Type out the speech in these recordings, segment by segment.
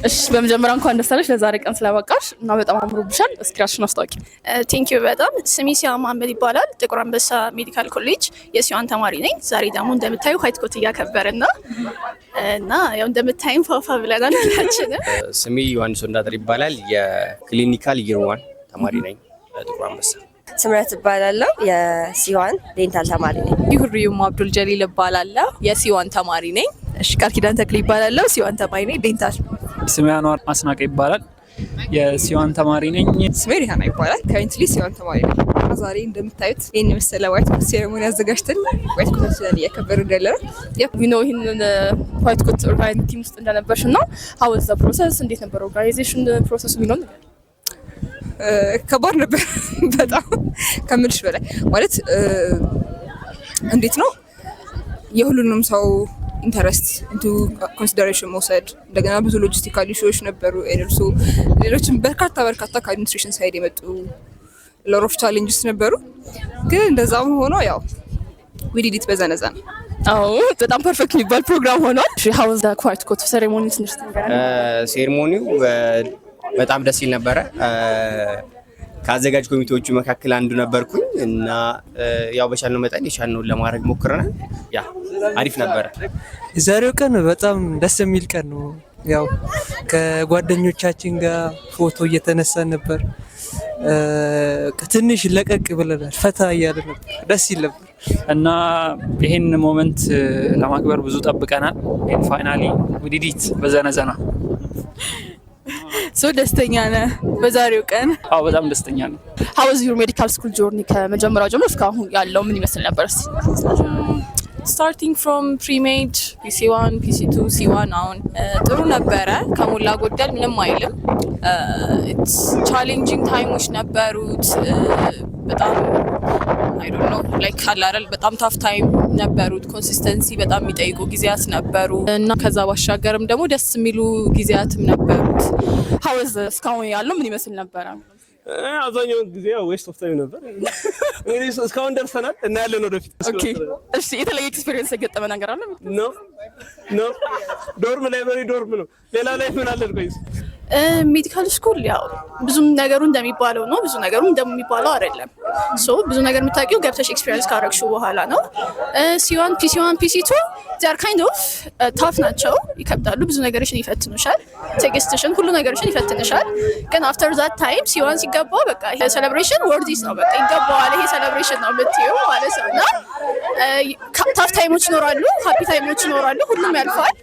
እሺ በመጀመሪያ እንኳን ደስ አለሽ ለዛሬ ቀን ስለበቃሽ እና በጣም አምሮብሻል። እስኪ ራስሽን አስታውቂ። ቴንክ ዩ በጣም ስሜ ሲያም መሐመድ ይባላል። ጥቁር አንበሳ ሜዲካል ኮሌጅ የሲዋን ተማሪ ነኝ። ዛሬ ደግሞ እንደምታዩ ዋይት ኮት እያከበርን ነው እና ያው እንደምታዩም ፋፋ ብለናል ሁላችንም። ስሜ ዮሐንስ ወንዳጥር ይባላል። የክሊኒካል ይር 1 ተማሪ ነኝ ጥቁር አንበሳ። ስምረት እባላለሁ የሲዋን ዴንታል ተማሪ ነኝ። ይሁሪዩም አብዱል ጀሊል እባላለሁ የሲዋን ተማሪ ነኝ። እሺ ቃል ኪዳን ተክል ይባላለሁ ሲዋን ተማሪ ነኝ ዴንታል። ስሜ አንዋር አስናቀ ይባላል የሲዋን ተማሪ ነኝ። ስሜ ሪሃና ይባላል ከረንትሊ ሲዋን ተማሪ ነኝ። ዛሬ እንደምታዩት ይሄን መሰለ ዋይት ኮት ሴሬሞኒ አዘጋጅተን ዋይት ኮታችንን እያከበርን ያለነው ይሄንን ዋይት ኮት ኦርጋናይዚንግ ቲም ውስጥ እንደነበርሽ እና how was the process እንዴት ነበር ኦርጋናይዜሽን ፕሮሰሱ የሚለው ከባድ ነበር በጣም ከምልሽ በላይ ማለት እንዴት ነው የሁሉንም ሰው ኢንተረስት ኢንቱ ኮንሲደሬሽን መውሰድ እንደገና ብዙ ሎጂስቲካል ኢሹዎች ነበሩ ኤልሶ ሌሎችም በርካታ ከአድሚኒስትሬሽን ሳይድ የመጡ ሎት ኦፍ ቻሌንጅስ ነበሩ ግን እንደዛም ሆኖ ያው we did it በዛነዛ ነው። አዎ በጣም ፐርፌክት የሚባል ፕሮግራም ሆኗል። how was the white coat ceremony ሴሬሞኒው በጣም ደስ ይል ነበረ። ከአዘጋጅ ኮሚቴዎቹ መካከል አንዱ ነበርኩኝ እና ያው በቻልነው መጠን የቻልነውን ለማድረግ ሞክረናል። ያ አሪፍ ነበረ። ዛሬው ቀን በጣም ደስ የሚል ቀን ነው። ያው ከጓደኞቻችን ጋር ፎቶ እየተነሳን ነበር። ትንሽ ለቀቅ ብለናል፣ ፈታ እያለ ነበር፣ ደስ ይል ነበር እና ይሄን ሞመንት ለማክበር ብዙ ጠብቀናል። ፋይናሊ we did it በዘነዘና ሶ ደስተኛ ነህ በዛሬው ቀን? አዎ በጣም ደስተኛ ነኝ። how was your medical school journey ከመጀመሪያው ጀምሮ እስካሁን ያለው ምን ይመስል ነበር? starting from pre-med PC1 PC2 C1 አሁን ጥሩ ነበረ ከሞላ ጎደል ምንም አይልም። it's challenging ታይሞች ነበሩት በጣም I don't know like ካላረል በጣም ታፍ ታይም ነበሩት። ኮንሲስተንሲ በጣም የሚጠይቁ ጊዜያት ነበሩ እና ከዛ ባሻገርም ደግሞ ደስ የሚሉ ጊዜያትም ነበሩት። how was እስካሁን ያለው ምን ይመስል ነበር? አብዛኛው ጊዜ ዌስት ኦፍ ታይም ነበር። እንግዲህ እስካሁን ደርሰናል እና ያለን ወደፊት። ኦኬ እሺ የተለየ ኤክስፒሪየንስ የገጠመ ነገር አለ? ኖ ዶርም ላይብረሪ ዶርም ነው። ሌላ ላይ ምን አለ ቆይስ? ሜዲካል ስኩል ያው ብዙ ነገሩ እንደሚባለው ነው፣ ብዙ ነገሩ እንደሚባለው አይደለም። ሶ ብዙ ነገር የምታውቂው ገብተሽ ኤክስፒሪየንስ ካረግሽው በኋላ ነው። C1 PC1 PC2 they are kind of tough ናቸው፣ ይከብዳሉ። ብዙ ነገሮችን ይፈትኑሻል፣ ቴክስትሽን ሁሉ ነገሮችን ይፈትንሻል። ግን after that time C1 ሲገባ በቃ ይሄ ሴሌብሬሽን ወርዲስ ነው፣ በቃ ይገባዋል፣ ይሄ ሴሌብሬሽን ነው የምትይው ማለት ነው። እና ታፍ ታይሞች ይኖራሉ፣ ሃፒ ታይሞች ይኖራሉ፣ ሁሉም ያልፋል።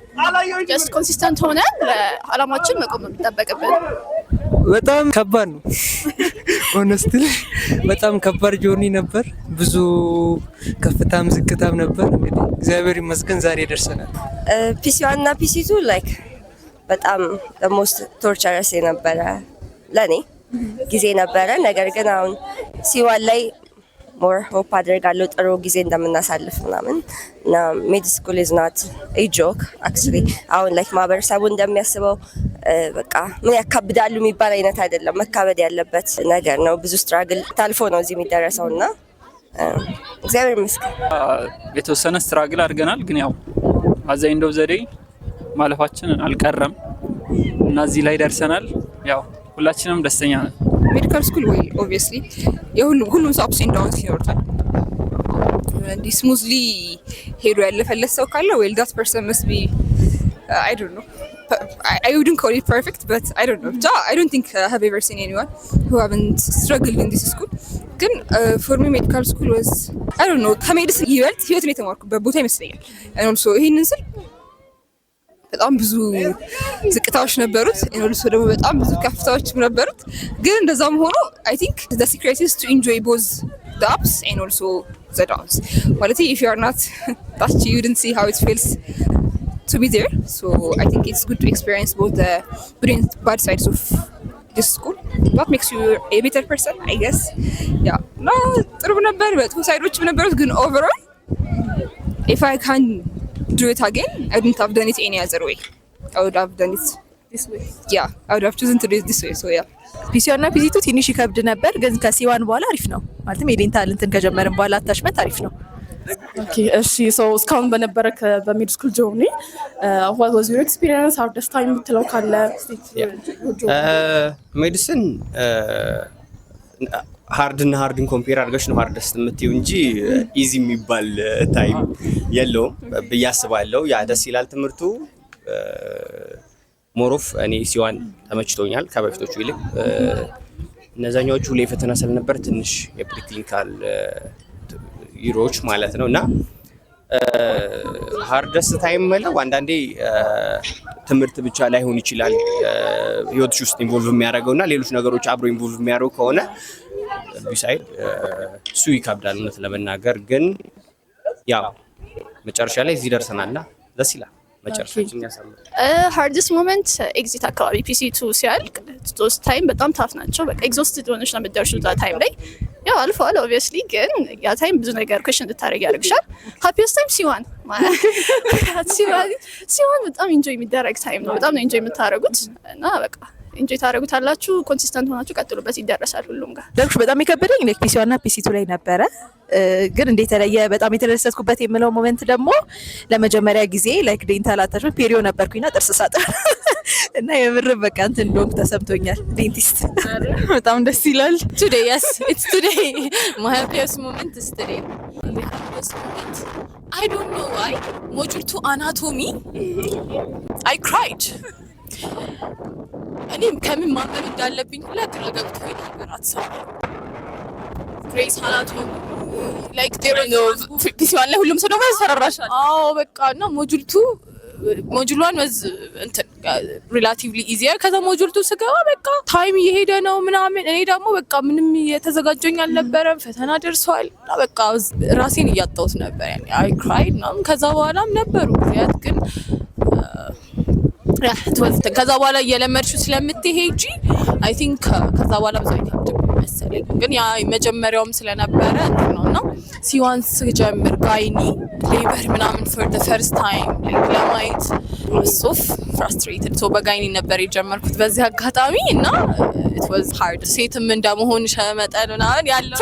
ጀስት ኮንሲስተንት ሆነ ለዓላማችን መቆም ነው የሚጠበቅብን። በጣም ከባድ ነው ሆነስትሊ በጣም ከባድ ጆርኒ ነበር። ብዙ ከፍታም ዝቅታም ነበር። እንግዲህ እግዚአብሔር ይመስገን ዛሬ ደርሰናል። PC1 እና PC2 ላይክ በጣም the most torturous የነበረ ለኔ ጊዜ ነበረ። ነገር ግን አሁን C1 ላይ ሞር ሆፕ አድርጋለሁ ጥሩ ጊዜ እንደምናሳልፍ ምናምን እና ሜድ ስኩል ኢዝ ናት ኤ ጆክ አክቹሊ አሁን ላይክ ማህበረሰቡ እንደሚያስበው በቃ ምን ያካብዳሉ የሚባል አይነት አይደለም። መካበድ ያለበት ነገር ነው። ብዙ ስትራግል ታልፎ ነው እዚህ የሚደረሰውና እግዚአብሔር ይመስገን የተወሰነ ስትራግል አድርገናል። ግን ያው አዛኝ እንደው ዘዴ ማለፋችን አልቀረም እና እዚህ ላይ ደርሰናል። ያው ሁላችንም ደስተኛ ነን። ሜዲካል ስኩል ወይ ኦብቪየስሊ ሁሉም ሰው አፕስ ኤንድ ዳውንስ ይኖርታል። እንዲ ስሙዝሊ ሄዶ ያለፈለት ሰው ካለ well that person must be I don't know I wouldn't call it perfect but I don't know I don't think I have ever seen anyone who haven't struggled in this school ግን for me medical school was I don't know ከሜዲሲን ይበልጥ ህይወት ነው የተማርኩበት ቦታ ይመስለኛል። and also ይሄንን ስል በጣም ብዙ ዝቅታዎች ነበሩት እነሱ ደግሞ በጣም ብዙ ከፍታዎችም ነበሩት። ግን እንደዛም ሆኖ I think the secret is to enjoy both the ups and also the downs. Well, if you are not that you wouldn't see how it feels to be there. So I think it's good to experience both the good and bad sides of this school. That makes you a better person, I guess. Yeah. No, ጥሩ ነበር በጥሩ ሳይዶችም ነበሩት ግን overall if I can do it again I wouldn't have done it any other way. I would have done it this way. Yeah, I would have chosen to do it this way. So yeah. PC1 እና PC2 ትንሽ ይከብድ ነበር ግን ከC1 በኋላ አሪፍ ነው። ማለትም የዴንታል እንትን ከጀመርን በኋላ አታችመንት አሪፍ ነው። ኦኬ እሺ ሶ እስካሁን በነበረክ በሚድ ስኩል ጆርኒ what was your experience hardest time የምትለው ካለ ሜዲሲን ሃርድን ኮምፔር አድርገሽ ነው ሃርደስት የምትይው እንጂ ኢዚ የሚባል ታይም የለውም ብዬ አስባለሁ። ያ ደስ ይላል ትምህርቱ ሞሮፍ እኔ ሲዋን ተመችቶኛል ከበፊቶቹ ይልቅ እነዛኞቹ ላይ ፈተና ስለነበር ትንሽ የፕሪክሊኒካል ዩሮች ማለት ነውና ሃርደስት ታይም ማለት አንዳንዴ ትምህርት ብቻ ላይሆን ይችላል ህይወትሽ ውስጥ ኢንቮልቭ የሚያደርገውና ሌሎች ነገሮች አብሮ ኢንቮልቭ የሚያደርጉ ከሆነ ቢሳይድ እሱ ይከብዳል እውነት ለመናገር ግን ያው መጨረሻ ላይ እዚህ ደርሰናልና ደስ ይላል። መጨረሻችን ያሳምራል። ሃርድስት ሞመንት ኤግዚት አካባቢ ፒሲ2 ሲያልቅ ቶስ ታይም በጣም ታፍ ናቸው። በቃ ኤግዞስትድ ሆነሽ ነው የምትደርሺው እዛ ታይም ላይ ያው አልፏል ኦብቪየስሊ ግን ያ ታይም ብዙ ነገር ኩዌስችን እንድታረጊ ያደርግሻል። ሃፒየስት ታይም ሲዋን በጣም ኢንጆይ የሚደረግ ታይም ነው። በጣም ነው ኢንጆይ የምታረጉት እና በቃ ኢንጆይ ታረጉታላችሁ። ኮንሲስተንት ሆናችሁ ቀጥሉበት ይደረሳል ሁሉም ጋር። ደርሽ በጣም የከበደኝ ላይክ ፒሲ1 እና ፒሲ2 ላይ ነበረ ግን እንዴት ተለየ በጣም የተደሰትኩበት የምለው ሞመንት ደግሞ ለመጀመሪያ ጊዜ ላይክ ዴንታል አታችመንት ፔሪዮ ነበርኩኝና ጥርስ ሳጥር እና የምር በቃ እንትን እንደሆንኩ ተሰምቶኛል። ዴንቲስት በጣም ደስ ይላል። Today yes it's today my happiest moment is today. The happiest moment I don't know why module 2 anatomy I cried. እኔም ከምን ማንበብ እንዳለብኝ ሁላ ግራ ገብቶኝ ነበር። ግሬስ አናቶሚ ላይክ ዴር ነው ፒሲ1 ላይ ሁሉም ሰው ደግሞ ያሰራራሻል። አዎ በቃ እና ሞጁል 1 was እንትን ሪላቲቭሊ ኢዚየር ከዛ ሞጁል 2 ስገባ በቃ ታይም እየሄደ ነው ምናምን እኔ ደግሞ በቃ ምንም የተዘጋጀኝ አልነበረም። ፈተና ደርሷል እና በቃ ራሴን እያጣሁት ነበር ያኔ አይ ክራይድ ነው። ከዛ በኋላም ነበሩ ጊዜያት ግን ከዛ በኋላ እየለመድሽው ስለምትሄጂ አይ ቲንክ ከዛ በኋላ ብዙ አይከብድም መሰለኝ ግን ያ መጀመሪያውም ስለነበረ ነውና ሲዋን ስጀምር ጋይኒ ሌበር ምናምን for the first time ለማየት ሶፍ ፍራስትሬትድ ሶ በጋይኒ ነበር የጀመርኩት በዚህ አጋጣሚ እና it was hard ሴትም እንደመሆን ሸመጠን ምናምን ያለው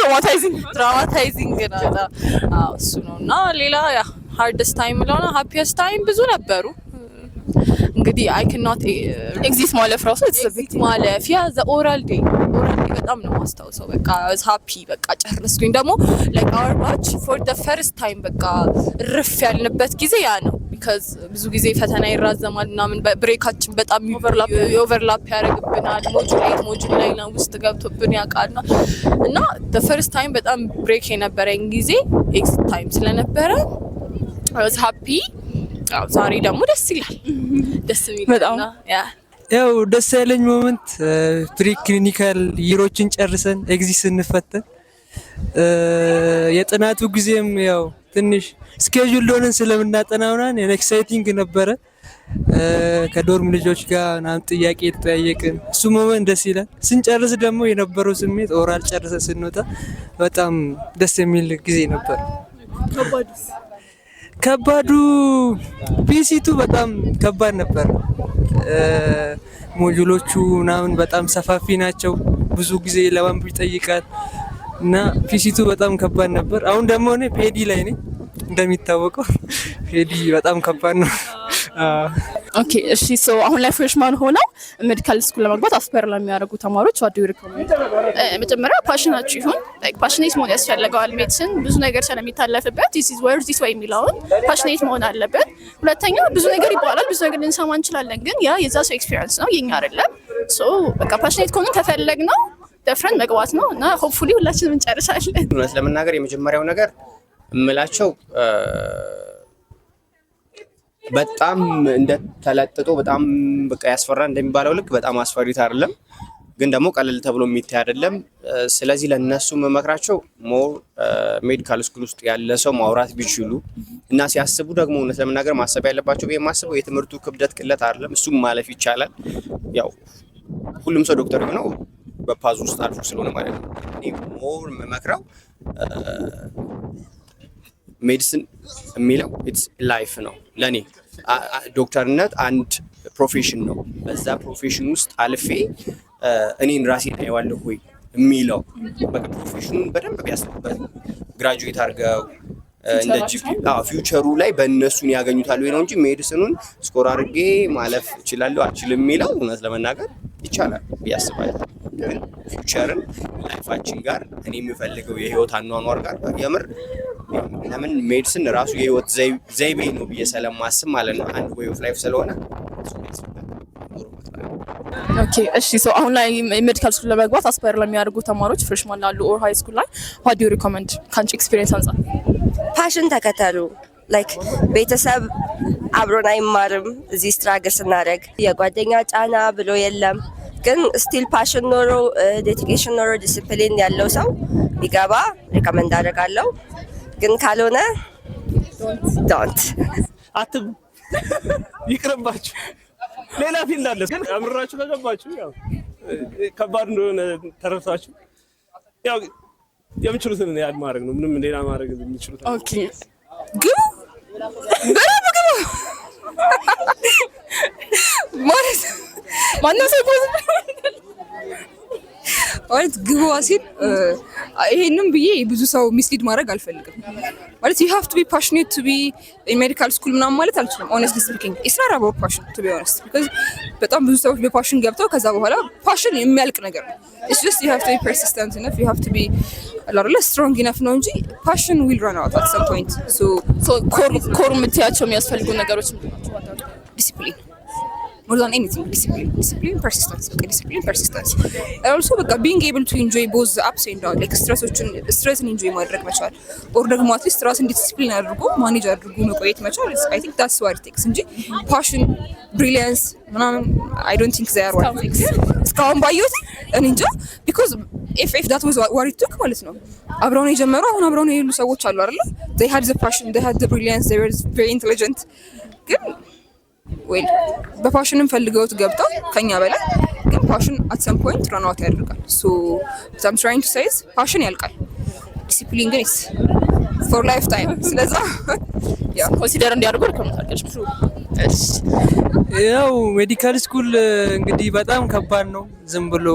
ትራውማታይዚንግ ነው እሱ ነውና ሌላ ያ hardest time ለሆነ happiest time ብዙ ነበሩ እንግዲህ I cannot ኤግዚት ማለፍ ራሱ it's ማለፍ ያ the oral day በጣም ነው ማስታውሰው በቃ I was happy በቃ ጨረስኩኝ ደግሞ like our batch for the first time በቃ ርፍ ያልንበት ጊዜ ያ ነው because ብዙ ጊዜ ፈተና ይራዘማል ምናምን ብሬካችን በጣም ኦቨርላፕ ያደርግብናል ሞጁል ላይ ነው ውስጥ ገብቶብን ያውቃልና እና the first time በጣም ብሬክ የነበረኝ ጊዜ ኤግዚት ታይም ስለነበረ I was happy ዛሬ ደግሞ ደስ ይላል ደስ የሚልና ያው ደስ ያለኝ ሞመንት ፕሪክሊኒካል ይሮችን ጨርሰን ኤግዚት ስንፈተን የጥናቱ ጊዜም ያው ትንሽ ስኬጁል ሆነን ስለምናጠናውናን ኤክሳይቲንግ ነበረ ከዶርም ልጆች ጋር ናም ጥያቄ ተጠያየቅን እሱ ሞመንት ደስ ይላል። ስንጨርስ ደግሞ የነበረው ስሜት ኦራል ጨርሰን ስንወጣ በጣም ደስ የሚል ጊዜ ነበር። ከባዱ ፒሲ2 በጣም ከባድ ነበር። ሞጁሎቹ ምናምን በጣም ሰፋፊ ናቸው ብዙ ጊዜ ለማንበብ ይጠይቃል እና ፒሲ2 በጣም ከባድ ነበር። አሁን ደግሞ እኔ ፔዲ ላይ ነኝ እንደሚታወቀው ፔዲ በጣም ከባድ ነው። ኦኬ እሺ ሶ አሁን ላይ ፍሬሽማን ሆነው ሜዲካል ስኩል ለማግባት አስፐር ለሚያደርጉ ተማሪዎች what do you recommend? መጀመሪያ ፓሽናችሁ ይሁን like passionate መሆን ያስፈልጋል። ሜዲሲን ብዙ ነገር ስለሚታለፍበት this is where this way የሚለውን passionate መሆን አለበት። ሁለተኛ ብዙ ነገር ይባላል ብዙ ነገር ልንሰማ እንችላለን ግን ያ የዛ ሰው ኤክስፒሪየንስ ነው የኛ አይደለም። ሶ በቃ passionate ከሆነ ተፈለግ ነው ደፍረን መግባት ነው እና ሆፕፉሊ ሁላችንም እንጨርሳለን። እውነት ለመናገር የመጀመሪያው ነገር እምላቸው በጣም እንደተለጥጦ በጣም በቃ ያስፈራ እንደሚባለው ልክ በጣም አስፈሪት አይደለም ግን ደግሞ ቀለል ተብሎ የሚታይ አይደለም። ስለዚህ ለነሱ መመክራቸው ሞር ሜዲካል ስኩል ውስጥ ያለ ሰው ማውራት ቢችሉ እና ሲያስቡ ደግሞ እውነት ለመናገር ማሰብ ያለባቸው በየማስበው የትምህርቱ ክብደት ቅለት አይደለም እሱም ማለፍ ይቻላል። ያው ሁሉም ሰው ዶክተር ነው በፓዝ ውስጥ አልፎ ስለሆነ ማለት ነው። እኔ ሞር መመክራው ሜዲሲን የሚለው ኢትስ ላይፍ ነው ለኔ። ዶክተርነት አንድ ፕሮፌሽን ነው። በዛ ፕሮፌሽን ውስጥ አልፌ እኔን ራሴን አይዋለሁ ወይ የሚለው በቃ ፕሮፌሽኑን በደንብ ቢያስቡበት ግራጁዌት አድርገው እንደ ጂፒ ፊውቸሩ ላይ በእነሱን ያገኙታል ወይ ነው እንጂ ሜዲሲኑን ስኮር አድርጌ ማለፍ እችላለሁ አልችልም የሚለው እውነት ለመናገር ይቻላል ያስባል። ግን ፊውቸርን ላይፋችን ጋር እኔ የምፈልገው የህይወት አኗኗር ጋር የምር ለምን ሜዲሲን ራሱ የህይወት ዘይቤ ነው ብዬ ስለማስብ ማለት ነው አንድ ዌይ ኦፍ ላይፍ ስለሆነ ኦኬ እሺ ሶ አሁን ላይ ሜዲካል ስኩል ለመግባት አስፓየር ለሚያደርጉ ተማሪዎች ፍሬሽማን ላሉ ኦር ሃይ ስኩል ላይ what do you recommend ካንቺ ኤክስፒሪየንስ አንፃር? ፓሽን ተከተሉ። ላይክ ቤተሰብ አብሮን አይማርም እዚህ ስትራግል ስናደርግ የጓደኛ ጫና ብሎ የለም። ግን ስቲል ፓሽን ኖሮ ዴዲኬሽን ኖሮ ዲሲፕሊን ያለው ሰው ቢገባ ሪከመንድ አደርጋለሁ። ግን ካልሆነ ዶንት አትም ይቅርባችሁ። ሌላ ፊልድ አለ ግን አምራችሁ ከገባችሁ ያው ከባድ እንደሆነ ተረፍታችሁ ያው የምችሉትን ያህል ማድረግ ነው። ምንም ሌላ ማድረግ የምችሉት ኦኬ ግቡ ማለት ማነው ሰው ማለት ግቡ ሲል ይሄንን ብዬ ብዙ ሰው ሚስሊድ ማድረግ አልፈልግም። ማለት you have to be passionate to be in medical school ምናምን ማለት አልችልም። honestly speaking it's not about passion to be honest because በጣም ብዙ ሰዎች በፓሽን ገብተው ከዛ በኋላ ፓሽን የሚያልቅ ነገር ነው። it's just you have to be persistent enough, you have to be strong enough ነው እንጂ passion will run out at some point. so ኮር የምትያቸው የሚያስፈልጉ ነገሮች ምንድናቸው? discipline more than anything. discipline persistence and also being able to enjoy both the ups and downs, like stress enjoy ማድረግ መቻል or ደግሞ at least ራስን ዲሲፕሊን አድርጎ ማኔጅ አድርጎ መቆየት መቻል I think that's what it takes እንጂ passion brilliance ምናምን I don't think they are what it takes እስካሁን ባየሁት እኔ እንጃ because if that was what it took ማለት ነው አብረውን የጀመሩ አሁን አብረውን የሌሉ ሰዎች አሉ አይደል? they had the passion, they had the brilliance, they were very intelligent ግን ወይ በፓሽንም ፈልገውት ገብተው ከኛ በላይ ግን ፓሽን at some point run out ያደርጋል። so what I'm trying to say is ፓሽን ያልቃል ዲሲፕሊን ግን is for lifetime ስለዛ ያ ኮንሲደር እንዲያደርጉ ልከምታለች። ያው ሜዲካል ስኩል እንግዲህ በጣም ከባድ ነው። ዝም ብሎ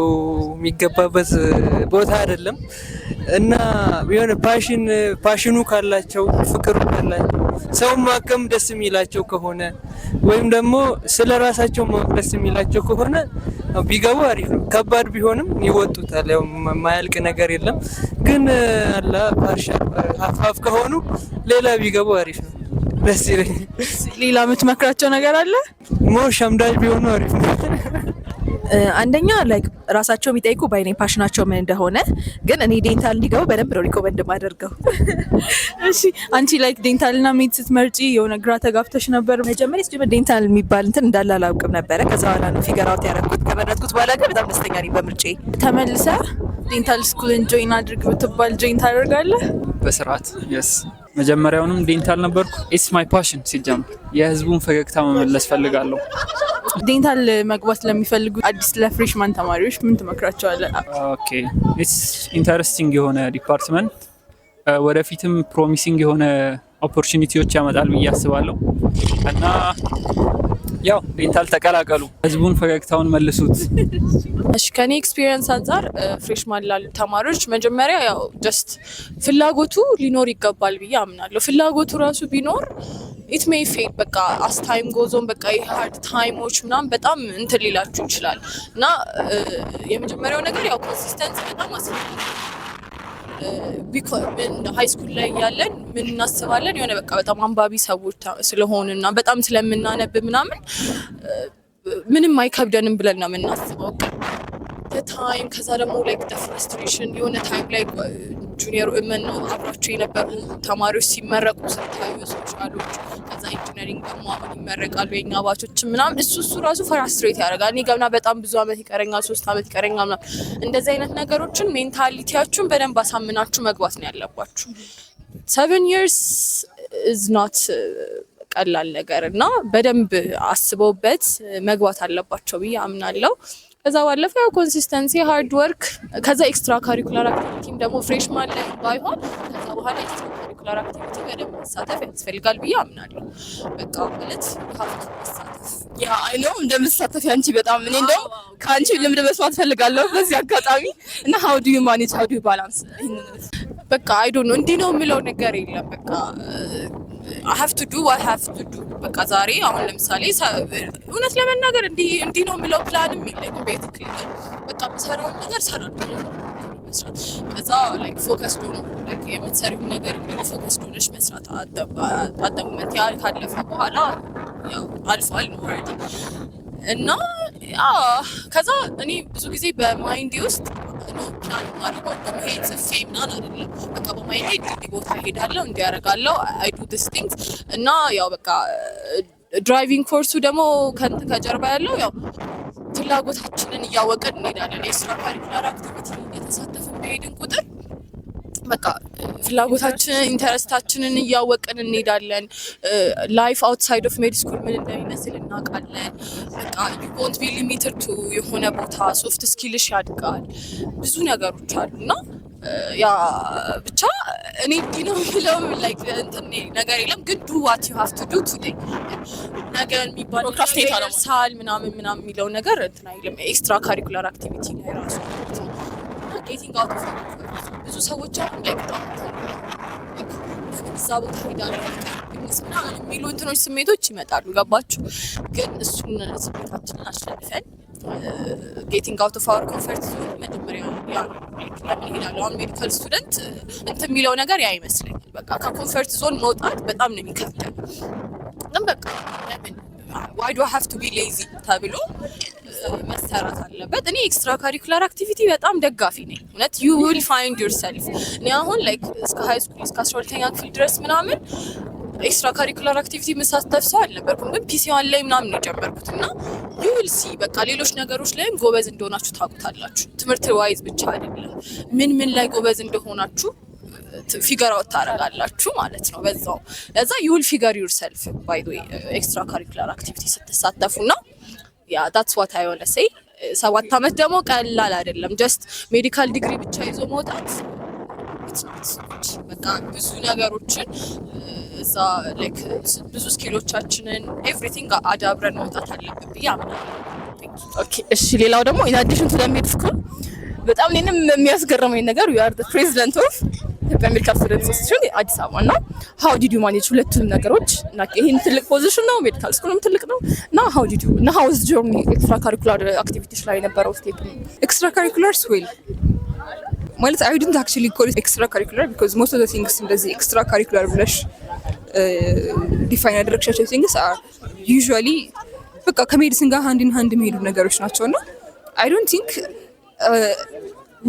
የሚገባበት ቦታ አይደለም እና የሆነ ፓሽኑ ካላቸው ፍቅሩ ካላቸው ሰው ማከም ደስ የሚላቸው ከሆነ ወይም ደግሞ ስለራሳቸው ማወቅ ደስ የሚላቸው ከሆነ ቢገቡ አሪፍ ነው። ከባድ ቢሆንም ይወጡታል። ያው ማያልቅ ነገር የለም። ግን አላ ፓርሻል ሀፍ ከሆኑ ሌላ ቢገቡ አሪፍ ነው። ደስ ይለኛል። ሌላ የምትመክራቸው ነገር አለ? ሞር ሸምዳጅ ቢሆኑ አሪፍ ነው። አንደኛ ላይክ ራሳቸው የሚጠይቁ ባይኔ ፓሽናቸው ምን እንደሆነ ግን እኔ ዴንታል እንዲገቡ በደንብ ነው ሪኮመንድ ማደርገው። እሺ አንቺ ላይክ ዴንታልና ሜድ ስትመርጪ የሆነ ግራ ተጋብተሽ ነበር? መጀመሪያ ሲጀምር ዴንታል የሚባል እንትን እንዳለ አላውቅም ነበረ። ከዛ በኋላ ነው ፊገር አውት ያደረኩት። ከመረጥኩት በኋላ ግን በጣም ደስተኛ ነኝ በምርጬ። ተመልሰ ዴንታል ስኩልን ጆይን አድርግ ብትባል ጆይን ታደርጋለህ? በስርዓት yes መጀመሪያውንም ዴንታል ነበርኩ። ኢትስ ማይ ፓሽን ሲጀምር የህዝቡን ፈገግታ መመለስ ፈልጋለሁ። ዴንታል መግባት ለሚፈልጉ አዲስ ለፍሬሽማን ተማሪዎች ምን ትመክራቸዋለህ? ኦኬ ኢትስ ኢንተረስቲንግ የሆነ ዲፓርትመንት ወደፊትም ፕሮሚሲንግ የሆነ ኦፖርቹኒቲዎች ያመጣል ብዬ አስባለሁ እና ያው ዴንታል ተቀላቀሉ፣ ህዝቡን ፈገግታውን መልሱት። እሺ ከኔ ኤክስፒሪየንስ አንፃር ፍሬሽማን ላሉ ተማሪዎች መጀመሪያ ያው ጀስት ፍላጎቱ ሊኖር ይገባል ብዬ አምናለሁ። ፍላጎቱ ራሱ ቢኖር ኢት ሜይ ፌድ በቃ አስ ታይም ጎዞን በቃ የሃርድ ታይሞች ምናምን በጣም እንትን ሊላችሁ ይችላል እና የመጀመሪያው ነገር ያው ኮንሲስተንስ በጣም አስፈላጊ እንደ ሃይ ስኩል ላይ ያለን ምን እናስባለን የሆነ በቃ በጣም አንባቢ ሰዎች ስለሆንና በጣም ስለምናነብ ምናምን ምንም አይከብደንም ብለን ነው የምናስበው። ታይም ከዛ ደግሞ ላይክ ፍራስትሬሽን የሆነ ታይም ላይ ጁኒየር ነው አብራቸው የነበሩ ተማሪዎች ሲመረቁ ስታዩ ሶሻሎች ከዛ ኢንጂነሪንግ ደግሞ አሁን ይመረቃሉ የኛ ባቾች ምናምን እሱ ራሱ ፍራስትሬት ያደርጋል። እኔ ገና በጣም ብዙ አመት ይቀረኛል 3 አመት ይቀረኛል ምናምን እንደዚህ አይነት ነገሮችን ሜንታሊቲያችሁን በደንብ አሳምናችሁ መግባት ነው ያለባችሁ። 7 years is not ቀላል ነገር እና በደንብ አስበውበት መግባት አለባቸው ብዬ አምናለሁ። ከዛ ባለፈ ያው ኮንሲስተንሲ ሃርድ ወርክ ከዛ ኤክስትራ ካሪኩላር አክቲቪቲም ደግሞ ፍሬሽማን ላይ ባይሆን ከዛ በኋላ ኤክስትራ ካሪኩላር ካሪኩላር አክቲቪቲ በደንብ መሳተፍ ያስፈልጋል ብዬ አምናለሁ። በቃ ማለት ሀብት መሳተፍ ያ አይ ነው እንደምሳተፍ ያንቺ በጣም እኔ እንደው ከአንቺ ልምድ መስማት ፈልጋለሁ በዚህ አጋጣሚ እና how do you manage how do you balance በቃ አይ ዶንት ኖ እንዲህ ነው የምለው ነገር የለም። በቃ I have to do what I have to do። በቃ ዛሬ አሁን ለምሳሌ እውነት ለመናገር እንዲህ ነው የምለው ፕላንም የለኝም። ቤዚክሊ በቃ የምሰራውን ነገር እሰራለሁ መስራት ከዛ ላይክ ፎከስድ ሆኖ ላይክ የምትሰሪው ነገር ፎከስድ ሆነሽ መስራት አጠሙመት ያህል ካለፈ በኋላ ያው አልፏል ነው ኦልሬዲ እና ከዛ እኔ ብዙ ጊዜ በማይንዴ ውስጥ ነው ፕላን ማድረግ በመሄድ ጽፌ ምናምን አይደለም። በቃ በማይንዴ እንዲህ ቦታ ሄዳለሁ እንዲያረጋለሁ አይ ዱ ዲስ ቲንግስ እና ያው በቃ ድራይቪንግ ፎርሱ ደግሞ ከጀርባ ያለው ያው ፍላጎታችንን እያወቅን እንሄዳለን። ኤክስትራ ካሪኩላር አክቲቪቲ የተሳተፍን በሄድን ቁጥር በቃ ፍላጎታችንን ኢንተረስታችንን እያወቅን እንሄዳለን። ላይፍ አውትሳይድ ኦፍ ሜድ ስኩል ምን እንደሚመስል እናውቃለን። በቃ ዩ ዎንት ቢ ሊሚትድ ቱ የሆነ ቦታ ሶፍት ስኪልሽ ያድጋል። ብዙ ነገሮች አሉና ያ ብቻ እኔ እንዲህ ነው የምለው ላይክ እንትን ነገር የለም ግን ዱ ዋት ዩ ሃቭ ቱ ዱ ቱዴይ ነገር የሚባለው ሳል ምናምን የሚለው ነገር እንትን አይልም። ኤክስትራ ካሪኩላር አክቲቪቲ ነው ራሱ ጌቲንግ አውት ኦፍ ብዙ ሰዎች አሁን ላይ በጣም እዛ ቦታ ሄዳለሁ ምናምን የሚሉ እንትኖች ስሜቶች ይመጣሉ። ገባችሁ? ግን እሱን ስሜታችንን አሸንፈን ጌቲንግ አውት ኦፍ አወር ኮንፈርት ዞን መጀመሪያ ያ ለምን ሄዳለሁ አሁን ሜዲካል ስቱደንት እንትን የሚለው ነገር ያ ይመስለኛል። በቃ ከኮንፈርት ዞን መውጣት በጣም ነው የሚከብደው። ግን በቃ ለምን why do I have to be lazy ተብሎ መሰራት አለበት። እኔ ኤክስትራ ካሪኩላር አክቲቪቲ በጣም ደጋፊ ነኝ። እውነት you will find yourself እኔ አሁን ላይክ እስከ ሃይ ስኩል እስከ 12ኛ ክፍል ድረስ ምናምን ኤክስትራ ካሪኩላር አክቲቪቲ መሳተፍ ሰው አልነበርኩም። ግን ፒሲ1 ላይ ምናምን ነው የጀመርኩት እና you will see በቃ ሌሎች ነገሮች ላይም ጎበዝ እንደሆናችሁ ታውቁታላችሁ። ትምህርት ዋይዝ ብቻ አይደለም ምን ላይ ጎበዝ እንደሆናችሁ ፊገር አውት ታደርጋላችሁ ማለት ነው። በዛው ለዛ you will figure yourself by the way ኤክስትራ ካሪኩላር አክቲቪቲ ስትሳተፉና ያ that's what I want to say 7 አመት ደግሞ ቀላል አይደለም። ጀስት ሜዲካል ዲግሪ ብቻ ይዞ መውጣት በቃ ብዙ ነገሮችን እዛ ላይክ ብዙ ስኪሎቻችንን ኤቭሪቲንግ አዳብረን መውጣት አለብን ብዬ አምናለሁ። ኦኬ እሺ ሌላው ደግሞ in addition to the med school በጣም እኔንም የሚያስገርመኝ ነገር you are the president of ኢትዮጵያ ሜዲካል ስቱደንትስ አሶሲዬሽን አዲስ አበባ እና how did you manage ሁለቱንም ነገሮች እና ይሄን ትልቅ ፖዚሽን ነው ሜዲካል ስኩልም ትልቅ ነው እና how did you እና how was the journey ኤክስትራ ካሪኩላር አክቲቪቲስ ላይ የነበረው ስቴፕ ኤክስትራ ካሪኩላርስ ዌል ማለት I didn't actually call it extra curricular because most of the things እንደዚህ extra curricular ብለሽ ዲፋይን ያደረግሻቸው things are usually በቃ ከሜዲሲን ጋር hand in hand የሚሄዱ ነገሮች ናቸውና I don't think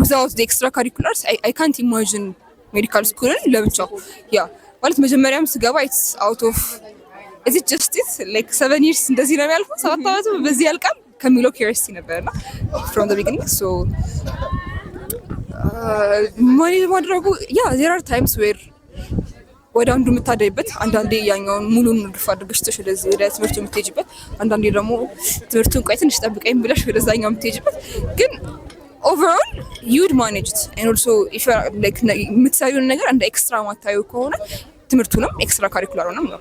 without the extra curriculars I can't imagine ሜዲካል ስኩልን ለብቻው ያ ማለት መጀመሪያም ስገባ it's out of is it just it like 7 years እንደዚህ ነው ያልኩት 7 አመት በዚህ ያልቃል ከሚለው curiosity ነበርና from the beginning so ማኔጅ ማድረጉ ያ there are times where ወደ አንዱ የምታደይበት አንዳንዴ ያኛውን ሙሉን ድፍ አድርገሽ ተሽለዚህ ወደ ትምህርቱ የምትሄጂበት አንዳንዴ ደግሞ ትምህርቱን ቆይ ትንሽ ጠብቀኝ ብለሽ ወደዛኛው የምትሄጂበት ግን overall you would manage it and also if you are like የምትሰሪውን ነገር እንደ ኤክስትራ ማታዩ ከሆነ ትምህርቱንም ኤክስትራ ካሪኩላሩንም ነው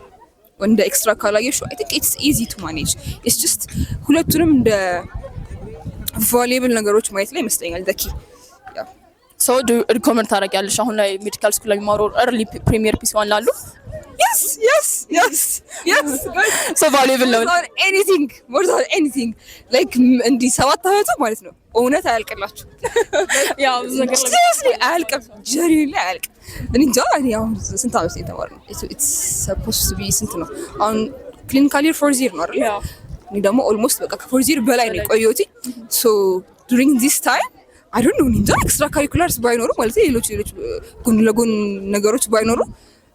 እንደ ኤክስትራ ካላየሽ I think it's easy to manage it's just ሁለቱንም እንደ valuable ነገሮች ማየት ላይ ይመስለኛል the key so do recommend ታደርጊያለሽ አሁን ላይ ሜዲካል ስኩል ላይ የሚማሩ early premier PC1 ላሉ yes so valuable ነው more than anything like እንዲ 7 አመት ማለት ነው እውነት አያልቅላችሁ ያው ነገር seriously አያልቅም genuinely አያልቅም እንጃ ያው ስንት አመት የተማርነው it's supposed to be ስንት ነው አሁን clinical year 4 year ነው አይደል እኔ ደግሞ almost በቃ ከ4 year በላይ ነው ቆየሁት so during this time I don't know እንጃ ኤክስትራ ካሪኩላርስ ባይኖሩ ማለት ሌሎች ጎን ለጎን ነገሮች ባይኖሩ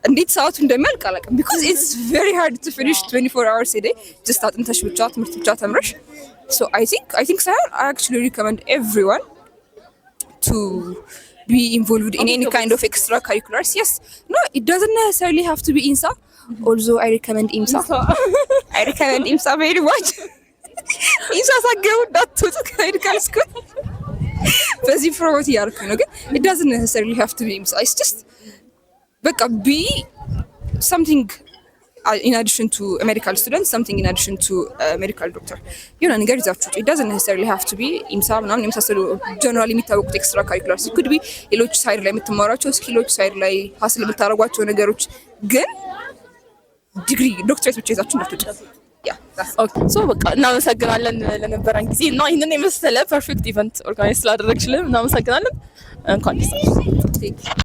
እንዴት ሰዓቱ እንደሚያልቅ አላውቅም because it's very hard to finish 24 hours a day just አጥንተሽ ብቻ ትምህርት ብቻ ተምረሽ so I think sir I actually recommend everyone to be involved in any kind of extracurriculars yes no it doesn't necessarily have to be INSA also I recommend IMSA I recommend IMSA very much IMSA ሳገው ዳትቱ medical school በዚህ ፕሮሞት ያርኩ ነው ግን it doesn't necessarily have to be IMSA it's just በቃ ቢ something in addition to a medical student, something in addition to a medical doctor. የሆነ ነገር ይዛችሁ it doesn't necessarily have to be ኢምሳ ምናምን የመሳሰሉ ጀነራሊ የሚታወቁት ኤክስትራ ካሪኩላርስ could be ሌሎች ሳይድ ላይ የምትማሯቸው ስኪሎች ሳይድ ላይ ሀስል የምታደርጓቸው ነገሮች ግን ዲግሪ ዶክትሬት ብቻ ይዛችሁ እንዳትወጡ። ሶ በቃ እናመሰግናለን ለነበረን ጊዜ እና ይህንን የመሰለ ፐርፌክት ኢቨንት ኦርጋናይዝ ስላደረግሽልን እናመሰግናለን። እንኳን ደስ አለሽ።